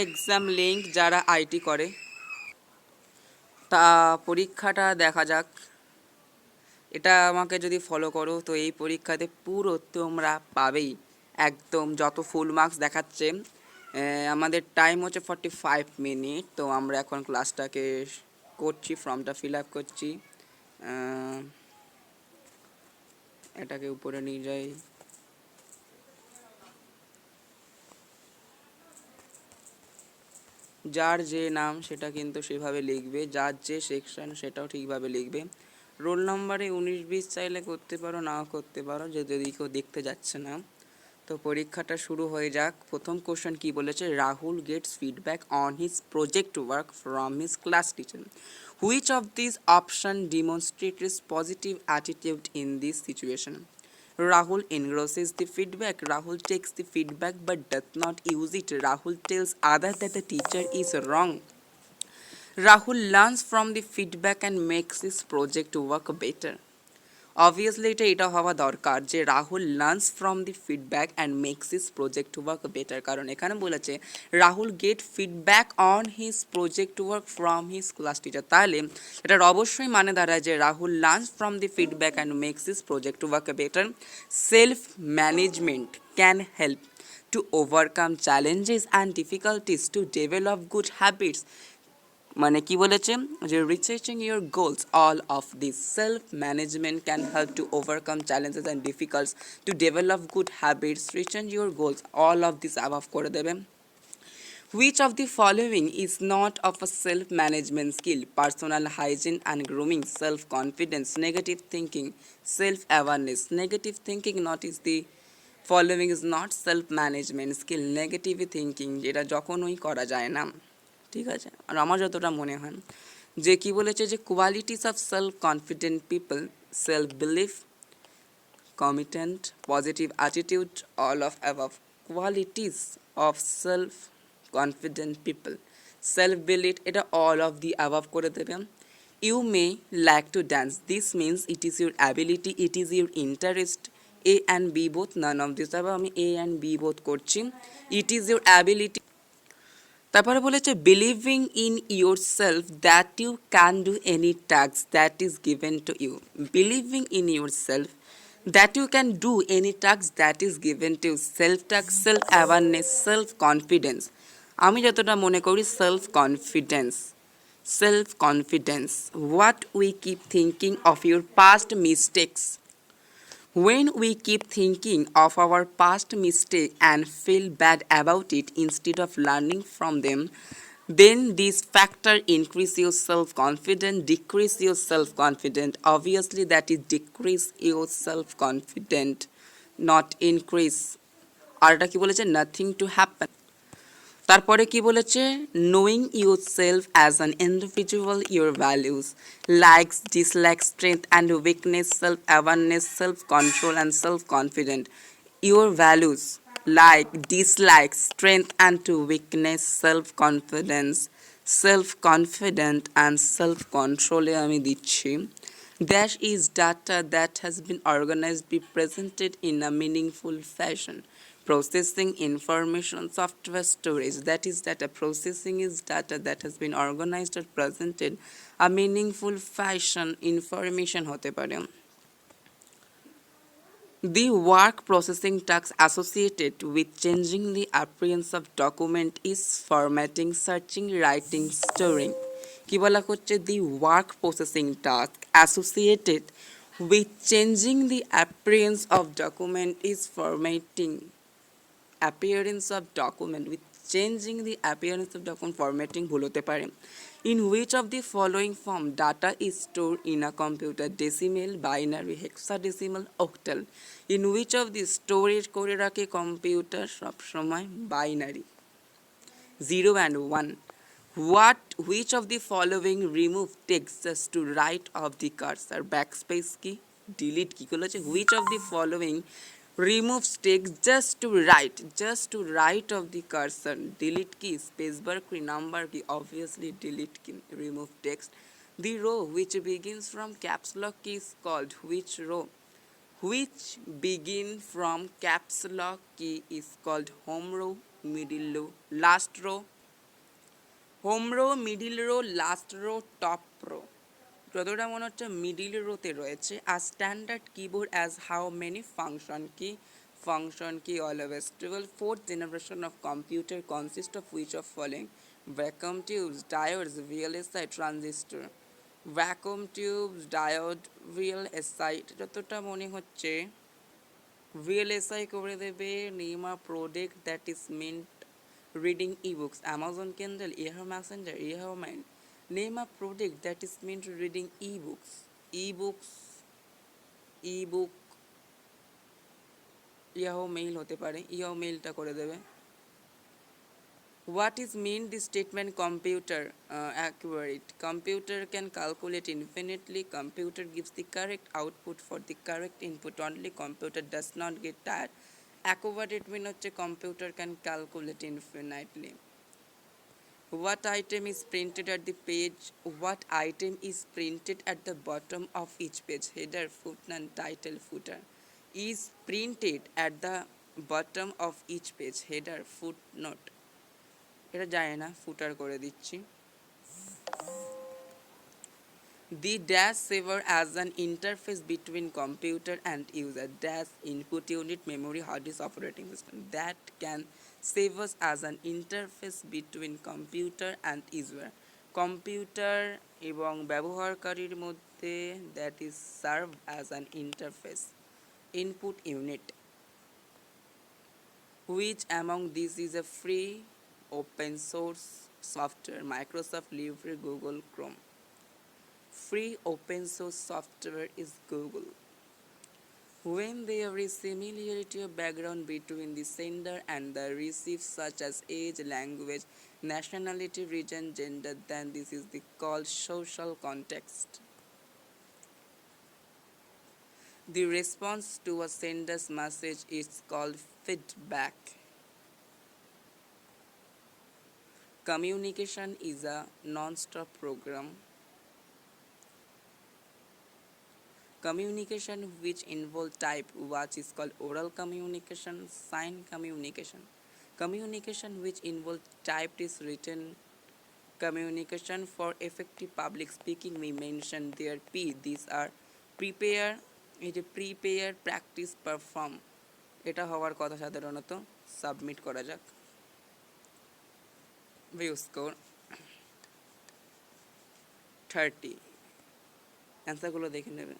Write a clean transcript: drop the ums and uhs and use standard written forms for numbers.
Exam link যারা IT করে, তা পরীক্ষাটা দেখা যাক। এটা আমাকে যদি ফলো করো তো এই পরীক্ষাতে পুরো তোমরা পাবেই একদম যত ফুল মার্কস দেখাচ্ছে। আমাদের টাইম হচ্ছে 45 মিনিট। তো আমরা এখন ক্লাসটাকে করছি, ফর্মটা ফিল আপ করছি। এটাকে উপরে নিয়ে যাই। যার যে নাম সেটা কিন্তু সেভাবে লিখবে, যার যে সেকশন সেটাও ঠিকভাবে লিখবে। রোল নম্বরে 19-20 চাইলে করতে পারো, নাও করতে পারো, যে যদি কেউ দেখতে যাচ্ছে না। তো পরীক্ষাটা শুরু হয়ে যাক। প্রথম কোশ্চেন কি বলেছে, Rahul gets feedback on his project work from his class teacher, which of this option demonstrates positive attitude in this situation? Rahul engrosses the feedback. Rahul takes the feedback but does not use it. Rahul tells others that the teacher is wrong. Rahul learns from the feedback and makes his project work better. Obviously এটা হওয়া দরকার যে Rahul learns from the feedback and makes his project work better, কারণ এখানে বলেছে Rahul get feedback on his project work from his class teacher. তাহলে এটার অবশ্যই মানে দাঁড়ায় যে Rahul learns from the feedback and makes his project work better. Self management can help to overcome challenges and difficulties to develop good habits. মানে কি বলেছে যে researching your goals, all of this self management can help to overcome challenges and difficults to develop good habits, research your goals, all of this above করে দেবে। Which of the following is not of a self-management skill? Personal hygiene and grooming, self-confidence, negative thinking, self-awareness. Negative thinking not is the following is not self-management skill. Negative thinking যেটা যখনই করা যায় না, ঠিক আছে। আর আমার যতটা মনে হয় যে কি বলেছে যে qualities of self confident people, self belief, commitment, positive attitude, all of above. Qualities of self confident people, self belief, এটা অল অফ দি অ্যাবাভ করে দেবে। You may like to dance, this means it is your ability, it is your interest. A and B both, none of this above, আমি A and B both করছি। It is your ability. তারপরে বলেছে believing in yourself that you can do any task that is given to you. Believing in yourself that you can do any task that is given to you. Self task, self awareness, self confidence. আমি যতটা মনে করি self confidence, self confidence. What we keep thinking of your past mistakes, when we keep thinking of our past mistake and feel bad about it instead of learning from them, then this factor increase your self-confidence, decrease your self-confidence. Obviously that is decrease your self-confidence, not increase. আর এটা কি বলেছে, nothing to happen। তারপরে কি বলেছে, knowing your self as an individual, your values, likes, dislikes, strength and weakness, self awareness, self control and self confident. Your values, like, dislike, strength and weakness, self confidence, self confident and self কন্ট্রোলে আমি দিচ্ছি dash is data that has been organized, be presented in a meaningful fashion. Processing information, software storage, that is data. Processing is data that has been organized or presented a meaningful fashion, information hote pare. The work processing task associated with changing the appearance of document is formatting, searching, writing, storing. কি বলা হচ্ছে, the work processing task associated with changing the appearance of document is formatting, appearance of document, with changing the appearance of document, formatting ভুল হতে পারে। In which of the following form data is stored in a computer? Decimal, binary, hexadecimal, octal. In which of the storage করে রাখে computer সবসময়? Binary, 0 and 1. Which of the following remove text just to right of the cursor? Backspace কি, delete কি বলেছে? Which of the following removes text just to right of the cursor? Delete কি, space bar কি, number কি? Obviously delete কি, remove text. The row which begins from caps lock key is called which row? Which begin from caps lock key is called home row, middle row, last row, home row, middle row, last row, top row. যতটা মনে হচ্ছে middle রোতে রয়েছে। আর standard keyboard as how many function key always treble fourth generation of computer consist of which of following vacuum tubes, diodes, VLSI, transistor. Vacuum tubes, diode, VLSI, যতটা মনে হচ্ছে VLSI করে দেবে। Name a product that is meant reading ebooks, Amazon Kindle, Yahoo Messenger, Yahoo Mail. Name a product that is meant reading ebooks. ebook Yahoo Mail হতে পারে, Yahoo Mailটা করে দেবে। What is mean the statement computer accurate? Computer can calculate infinitely. Computer gives the correct output for the correct input only. Computer does not get tired. Accurate mean হচ্ছে computer can calculate infinitely. What item is printed at the page? What item is printed at the bottom of each page? Header, footnote, title, footer. Is printed at the bottom of each page. Header, footnote. এটা যায় না, ফুটার করে দিচ্ছি। The dash server as an interface between computer and user. Dash input unit, memory, hard disk, operating system. That can serve us as an interface between computer and user. Computer এবং ব্যবহারকারীর মধ্যে that is serve as an interface. Input unit. Which among these is a free open source software? Microsoft, Libre, Google, Chrome. Free open source software is Google. When there is similarity of background between the sender and the receiver, such as age, language, nationality, region, gender, then this is called social context. The response to a sender's message is called feedback. Communication is a non-stop program. Communication which involve type what is called oral communication, sign communication. Communication which involve typed is written communication. For effective public speaking we mention there P. These are prepare, practice, perform. এটা হওয়ার কথা সাধারণত। Submit করা যাক। View score 30। অ্যান্সারগুলো দেখে নেবেন।